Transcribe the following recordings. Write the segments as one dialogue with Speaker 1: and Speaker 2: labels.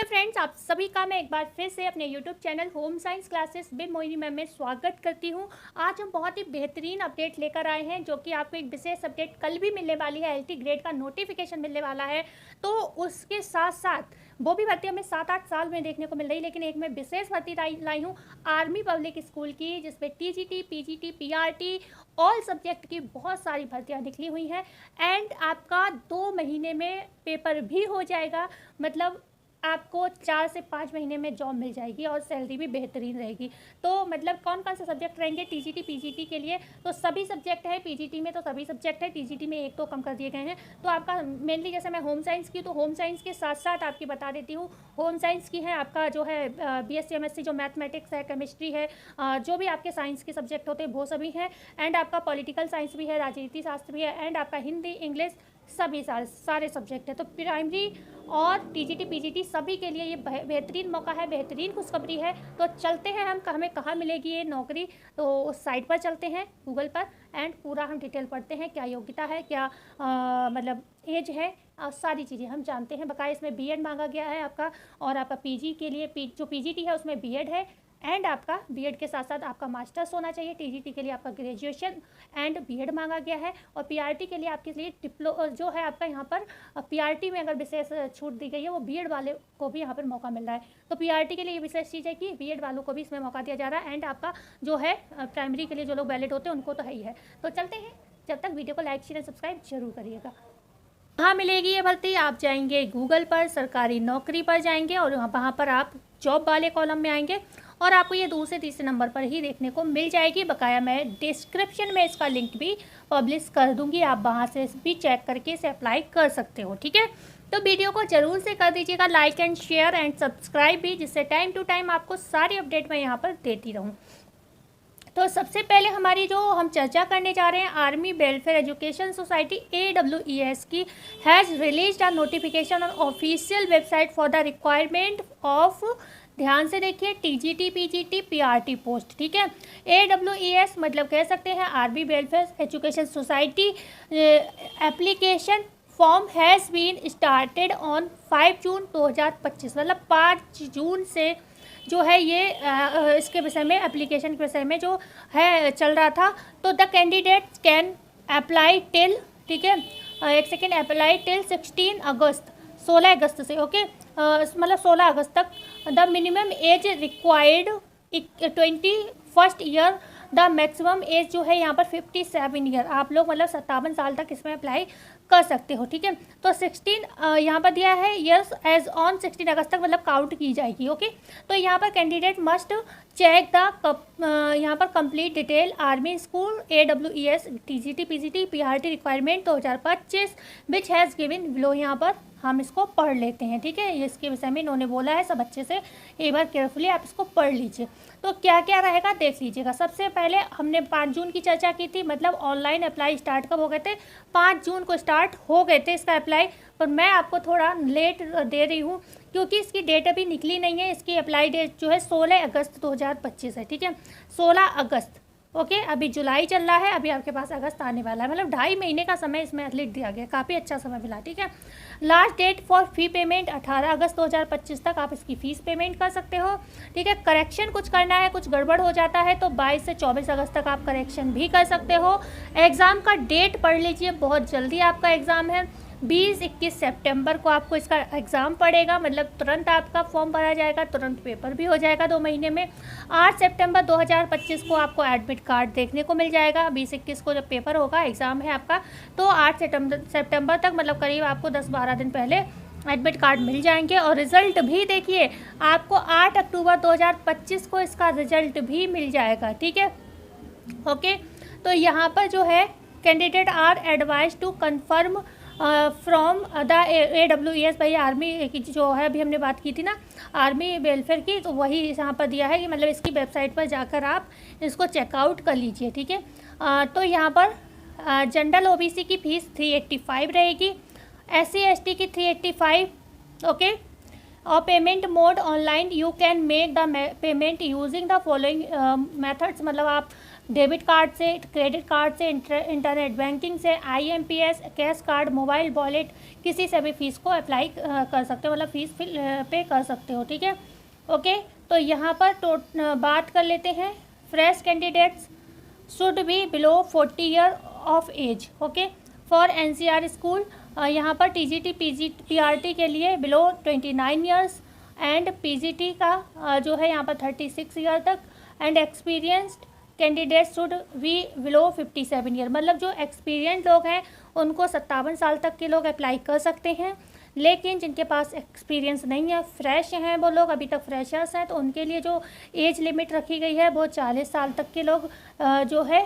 Speaker 1: Hello friends, आप सभी का मैं एक बार फिर से अपने YouTube channel home science classes with Mohini ma'am में स्वागत करती हूं। आज हम बहुत ही बेहतरीन अपडेट लेकर आए हैं, जो कि आपको एक विशेष अपडेट कल भी मिलने वाली है। एलटी ग्रेड का नोटिफिकेशन मिलने वाला है, तो उसके साथ साथ वो भी भर्ती हमें 7-8 साल में देखने को मिल रही, लेकिन एक मैं विशेष भर्ती लाई हूँ आर्मी पब्लिक स्कूल की, जिसमें TGT, PGT, PRT all subject की बहुत सारी भर्तियाँ निकली हुई हैं। एंड आपका 2 महीने में पेपर भी हो जाएगा, मतलब आपको 4 से 5 महीने में जॉब मिल जाएगी और सैलरी भी बेहतरीन रहेगी। तो मतलब कौन कौन से सब्जेक्ट रहेंगे टीजीटी पीजीटी के लिए, तो सभी सब्जेक्ट है। पीजीटी में तो सभी सब्जेक्ट है, टीजीटी में एक तो कम कर दिए गए हैं। तो आपका मेनली जैसे मैं होम साइंस की, तो होम साइंस के साथ साथ आपकी बता देती हूँ। होम साइंस की है आपका जो है बीएससी एमएससी, जो मैथमेटिक्स है, केमिस्ट्री है, जो भी आपके साइंस के सब्जेक्ट होते हैं वो सभी हैं। एंड आपका पॉलिटिकल साइंस भी है, राजनीति शास्त्र भी है, एंड आपका हिंदी, इंग्लिश, सभी सारे सब्जेक्ट है। तो प्राइमरी और टीजीटी पीजीटी सभी के लिए ये बेहतरीन मौका है, बेहतरीन खुशखबरी है। तो चलते हैं हमें कहाँ मिलेगी ये नौकरी, तो उस साइट पर चलते हैं गूगल पर, एंड पूरा हम डिटेल पढ़ते हैं। क्या योग्यता है, क्या मतलब एज है, सारी चीज़ें हम जानते हैं। बकाया इसमें बीएड मांगा गया है आपका, और आपका पीजी के लिए जो पीजीटी है उसमें बीएड है, एंड आपका बीएड के साथ साथ आपका मास्टर्स होना चाहिए। टीजीटी के लिए आपका ग्रेजुएशन एंड बीएड मांगा गया है, और पीआरटी के लिए आपके लिए जो है आपका यहाँ पर पीआरटी में अगर विशेष छूट दी गई है, वो बीएड वाले को भी यहाँ पर मौका मिल रहा है। तो पीआरटी के लिए ये विशेष चीज़ है कि बीएड वालों को भी इसमें मौका दिया जा रहा है। एंड आपका जो है प्राइमरी के लिए जो लोग वैलिड होते हैं उनको तो है ही है। तो चलते हैं, जब तक वीडियो को लाइक शेयर एंड सब्सक्राइब जरूर करिएगा। कहाँ मिलेगी ये भर्ती, आप जाएंगे गूगल पर, सरकारी नौकरी पर जाएंगे, और वहाँ पर आप जॉब वाले कॉलम में आएंगे और आपको ये दूसरे तीसरे नंबर पर ही देखने को मिल जाएगी। बकाया मैं डिस्क्रिप्शन में इसका लिंक भी पब्लिश कर दूंगी, आप वहाँ से भी चेक करके इसे अप्लाई कर सकते हो, ठीक है। तो वीडियो को जरूर से कर दीजिएगा like and share and subscribe भी, जिससे टाइम टू टाइम आपको सारी अपडेट मैं यहाँ पर देती रहूँ। तो सबसे पहले हमारी जो हम चर्चा करने जा रहे हैं, army welfare education society AWES की has released a notification on official website for the requirement of, ध्यान से देखिए, टीजीटी पीजीटी पीआरटी पोस्ट, ठीक है। AWES मतलब कह सकते हैं army welfare education society. Application form has been started on 5 June 2025, मतलब 5 जून से जो है ये इसके विषय में, एप्लीकेशन के विषय में जो है चल रहा था। तो the candidate can apply till, ठीक है, एक सेकेंड, अप्लाई टिल 16 अगस्त, 16 अगस्त से, ओके, मतलब 16 अगस्त तक। The minimum age required 21st year, the maximum age जो है यहाँ पर 57 ईयर। आप लोग मतलब 57 साल तक इसमें अप्लाई कर सकते हो, ठीक है। तो 16 यहाँ पर दिया है ईयर्स एज ऑन 16 अगस्त तक, मतलब काउंट की जाएगी, ओके। तो यहाँ पर कैंडिडेट मस्ट चेक द यहाँ पर complete detail army school AWES TGT PGT PRT requirement 2025 which has given below. यहाँ पर हम इसको पढ़ लेते हैं, ठीक है। इसके विषय में इन्होंने बोला है, सब अच्छे से एक बार केयरफुली आप इसको पढ़ लीजिए। तो क्या क्या रहेगा देख लीजिएगा। सबसे पहले हमने 5 जून की चर्चा की थी, मतलब ऑनलाइन अप्लाई स्टार्ट कब हो गए थे, 5 जून को स्टार्ट हो गए थे इसका अप्लाई, पर मैं आपको थोड़ा लेट दे रही हूँ क्योंकि इसकी डेट अभी निकली नहीं है। इसकी अप्लाई डेट जो है 16 अगस्त 2025 है, ठीक है, 16 अगस्त, ओके। अभी जुलाई चल रहा है, अभी आपके पास अगस्त आने वाला है, मतलब 2.5 महीने का समय इसमें एथलीट दिया गया, काफ़ी अच्छा समय मिला, ठीक है। Last date for fee payment 18 August 2025 तक आप इसकी फ़ीस पेमेंट कर सकते हो, ठीक है। करेक्शन कुछ करना है, कुछ गड़बड़ हो जाता है तो 22 से 24 अगस्त तक आप करेक्शन भी कर सकते हो। एग्ज़ाम का डेट पढ़ लीजिए, बहुत जल्दी आपका एग्ज़ाम है, 20-21 सितंबर को आपको इसका एग्ज़ाम पड़ेगा, मतलब तुरंत आपका फॉर्म भरा जाएगा, तुरंत पेपर भी हो जाएगा 2 महीने में। 8 सितंबर 2025 को आपको एडमिट कार्ड देखने को मिल जाएगा। 20-21 को जब पेपर होगा, एग्ज़ाम है आपका, तो 8 सितंबर तक, मतलब करीब आपको 10-12 दिन पहले एडमिट कार्ड मिल जाएंगे। और रिज़ल्ट भी देखिए, आपको 8 अक्टूबर 2025 को इसका रिज़ल्ट भी मिल जाएगा, ठीक है, ओके। तो यहाँ पर जो है candidate are advise to confirm from the AWES, भाई आर्मी की जो है अभी हमने बात की थी ना आर्मी वेलफेयर की, तो वही यहाँ पर दिया है कि मतलब इसकी वेबसाइट पर जाकर आप इसको चेकआउट कर लीजिए, ठीक है। तो यहाँ पर जनरल OBC की फ़ीस 385 रहेगी, SC ST की 385, ओके। और payment mode online, you can make the payment using the following methods, मतलब आप डेबिट कार्ड से, क्रेडिट कार्ड से, इंटरनेट बैंकिंग से, IMPS, cash card, mobile wallet, किसी से भी फ़ीस को अप्लाई कर सकते हो, मतलब फ़ीस पे कर सकते हो। ठीक है, ओके। तो यहाँ पर बात कर लेते हैं, fresh candidates should be below 40 year of age. Okay, for NCR school यहाँ पर TGT PRT के लिए बिलो 29 ईयर्स एंड PGT का जो है यहाँ पर 36 ईयर तक, and experienced candidate should be below 57 year. मतलब जो एक्सपीरियंस लोग हैं उनको 57 साल तक के लोग अप्लाई कर सकते हैं, लेकिन जिनके पास एक्सपीरियंस नहीं है, फ्रेश हैं वो लोग, अभी तक फ्रेशर्स हैं, तो उनके लिए जो एज लिमिट रखी गई है वो 40 साल तक के लोग जो है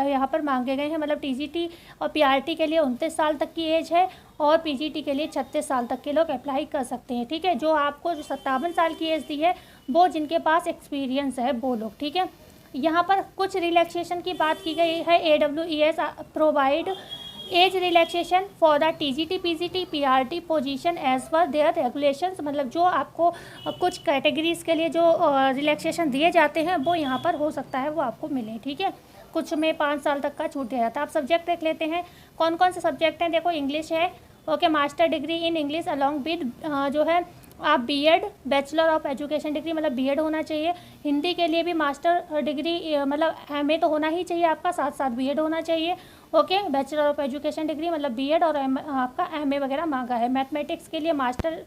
Speaker 1: यहाँ पर मांगे गए हैं। मतलब TGT और PRT के लिए 29 साल तक की एज है और PGT के लिए 36 साल तक के लोग अप्लाई कर सकते हैं। ठीक है, जो आपको जो 57 साल की एज दी है वो जिनके पास एक्सपीरियंस है वो लोग। ठीक है, यहाँ पर कुछ रिलैक्सेशन की बात की गई है। AWES provide age relaxation for the TGT PGT PRT position as per their regulations. मतलब जो आपको कुछ कैटेगरीज़ के लिए जो रिलैक्सेशन दिए जाते हैं वो यहाँ पर हो सकता है वो आपको मिले। ठीक है, कुछ में 5 साल तक का छूट दिया जाता है। आप सब्जेक्ट देख लेते हैं, कौन कौन से सब्जेक्ट हैं। देखो, इंग्लिश है, okay, master degree in English along with जो है आप BEd, bachelor of education degree, मतलब BEd होना चाहिए। हिंदी के लिए भी मास्टर डिग्री मतलब MA तो होना ही चाहिए आपका, साथ साथ BEd होना चाहिए। Okay, bachelor of education degree मतलब BEd और आपका MA वगैरह मांगा है। मैथमेटिक्स के लिए मास्टर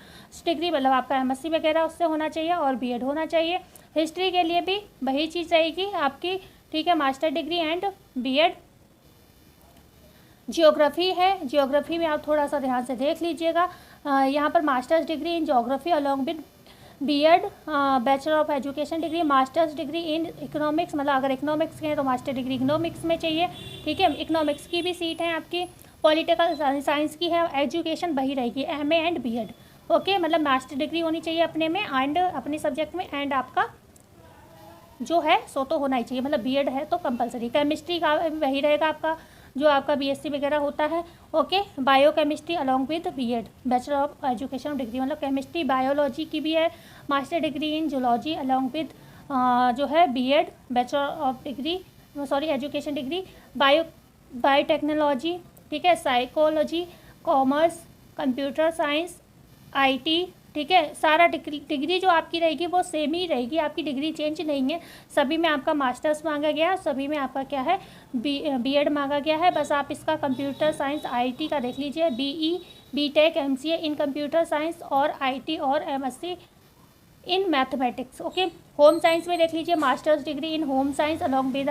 Speaker 1: डिग्री मतलब आपका MSc वगैरह उससे होना चाहिए और BEd होना चाहिए। हिस्ट्री के लिए भी वही चीज़ रहेगी आपकी, ठीक है, master degree and BEd। Geography है, जियोग्राफी में आप थोड़ा सा ध्यान से देख लीजिएगा। यहाँ पर masters degree in geography along with BEd, bachelor of education degree, masters degree in economics, मतलब अगर इकोनॉमिक्स के हैं तो मास्टर डिग्री इकोनॉमिक्स में चाहिए। ठीक है, इकोनॉमिक्स की भी सीट है आपकी। पॉलिटिकल साइंस की है, एजुकेशन वही रहेगी MA एंड BEd। ओके, मतलब मास्टर डिग्री होनी चाहिए अपने में एंड अपने सब्जेक्ट में, एंड आपका जो है सो तो होना ही चाहिए, मतलब BEd है तो कंपलसरी। केमिस्ट्री का वही रहेगा आपका जो आपका BSc वगैरह होता है। Okay, bio chemistry along with BEd, bachelor of education degree, मतलब केमिस्ट्री बायोलॉजी की भी है। Master degree in zoology along with जो है BEd, bachelor of degree education degree, biotechnology, ठीक है, psychology, commerce, computer science, IT। ठीक है, सारा डिग्री जो आपकी रहेगी वो सेम ही रहेगी, आपकी डिग्री चेंज नहीं है। सभी में आपका मास्टर्स मांगा गया है, सभी में आपका क्या है BEd मांगा गया है। बस आप इसका कंप्यूटर साइंस IT का देख लीजिए, BE, BTech, MCA in computer science और IT और MSc in mathematics. Okay, home science में देख लीजिए, masters degree in home science along with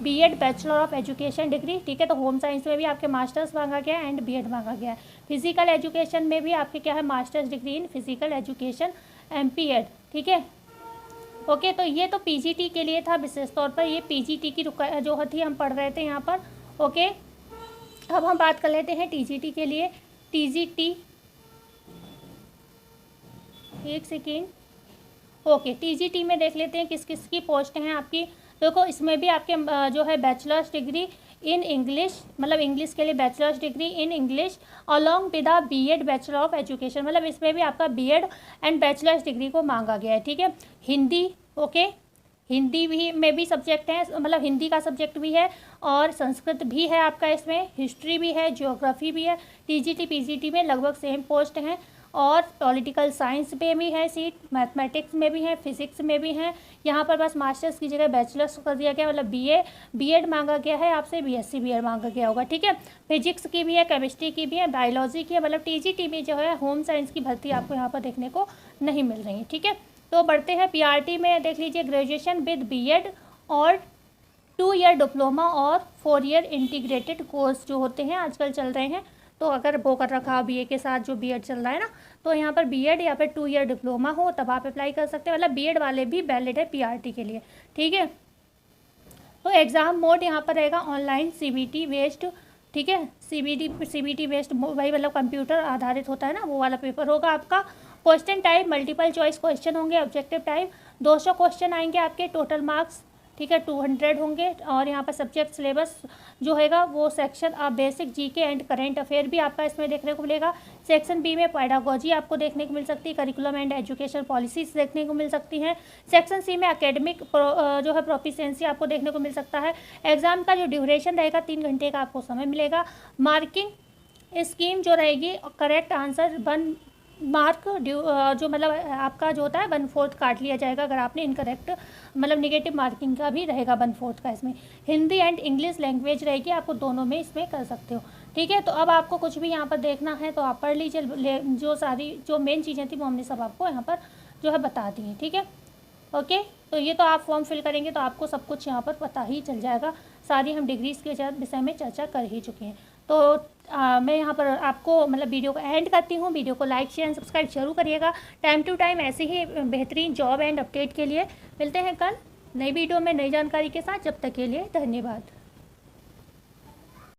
Speaker 1: BEd, bachelor of education degree. ठीक है, तो होम साइंस में भी आपके मास्टर्स मांगा गया एंड BEd मांगा गया है। फिजिकल एजुकेशन में भी आपके क्या है masters degree in physical education MPEd। ठीक है, ओके, तो ये तो PGT के लिए था विशेष तौर पर, ये PGT की जो थी हम पढ़ रहे थे यहाँ पर। ओके, अब हम बात कर लेते हैं TGT के लिए। TGT, एक सेकेंड, ओके, TGT में देख लेते हैं किस किस की पोस्ट हैं आपकी। देखो, इसमें भी आपके जो है बैचलर्स डिग्री इन इंग्लिश, मतलब इंग्लिश के लिए bachelors degree in English along with BEd, bachelor of education, मतलब इसमें भी आपका BEd एंड बैचलर्स डिग्री को मांगा गया है। ठीक है, हिंदी, ओके, हिंदी भी में भी सब्जेक्ट हैं, मतलब हिंदी का सब्जेक्ट भी है और संस्कृत भी है आपका इसमें, हिस्ट्री भी है, ज्योग्राफी भी है। TGT PGT में लगभग सेम पोस्ट हैं और पॉलिटिकल साइंस में भी है सीट, मैथमेटिक्स में भी है, फिजिक्स में भी हैं। यहाँ पर बस मास्टर्स की जगह बैचलर्स कर दिया गया, मतलब BEd मांगा गया है आपसे, BSc BEd मांगा गया होगा। ठीक है, फिजिक्स की भी है, केमिस्ट्री की भी है, बायोलॉजी की है, मतलब TGT में जो है होम साइंस की भर्ती आपको यहाँ पर देखने को नहीं मिल रही है। ठीक है, तो बढ़ते हैं PRT में, देख लीजिए, ग्रेजुएशन विद BEd और 2 ईयर डिप्लोमा और 4 ईयर इंटीग्रेटेड कोर्स जो होते हैं आजकल चल रहे हैं। तो अगर वो कर रखा हो BA के साथ जो BEd चल रहा है ना, तो यहाँ पर BEd या फिर 2 ईयर डिप्लोमा हो तब आप अप्लाई कर सकते हैं, मतलब BEd वाले भी वैलिड है PRT के लिए। ठीक है, तो एग्ज़ाम मोड यहाँ पर रहेगा ऑनलाइन CBT बेस्ड। ठीक है, CBT बेस्ड वही, मतलब कंप्यूटर आधारित होता है ना, वो वाला पेपर होगा आपका। Question type multiple choice question होंगे, ऑब्जेक्टिव टाइप 200 क्वेश्चन आएंगे आपके, टोटल मार्क्स ठीक है, 200 होंगे। और यहाँ पर सब्जेक्ट सिलेबस जो हैगा वो section basic GK and current affair भी आपका इसमें देखने को मिलेगा। सेक्शन बी में पेडागोजी आपको देखने को मिल सकती है, करिकुलम एंड एजुकेशन पॉलिसीज देखने को मिल सकती हैं। सेक्शन सी में एकेडमिक जो है प्रोफिशिएंसी आपको देखने को मिल सकता है। एग्जाम का जो ड्यूरेशन रहेगा 3 घंटे का आपको समय मिलेगा। मार्किंग स्कीम जो रहेगी, करेक्ट आंसर 1 मार्क जो मतलब आपका जो होता है 1/4 काट लिया जाएगा अगर आपने इनकरेक्ट, मतलब नेगेटिव मार्किंग का भी रहेगा 1/4 का इसमें। हिंदी एंड इंग्लिश लैंग्वेज रहेगी, आपको दोनों में इसमें कर सकते हो। ठीक है, तो अब आपको कुछ भी यहाँ पर देखना है तो आप पढ़ लीजिए, जो सारी जो मेन चीज़ें थी वो हमने सब आपको यहाँ पर जो है बता दी हैं। ठीक है, ओके। तो ये तो आप फॉर्म फिल करेंगे तो आपको सब कुछ यहाँ पर पता ही चल जाएगा। सारी हम डिग्रीज़ के विषय में चर्चा कर ही चुके हैं। तो मैं यहाँ पर आपको मतलब वीडियो को एंड करती हूँ। वीडियो को लाइक शेयर एंड सब्सक्राइब जरूर करिएगा। टाइम टू टाइम ऐसे ही बेहतरीन जॉब एंड अपडेट के लिए मिलते हैं कल नई वीडियो में नई जानकारी के साथ। जब तक के लिए धन्यवाद।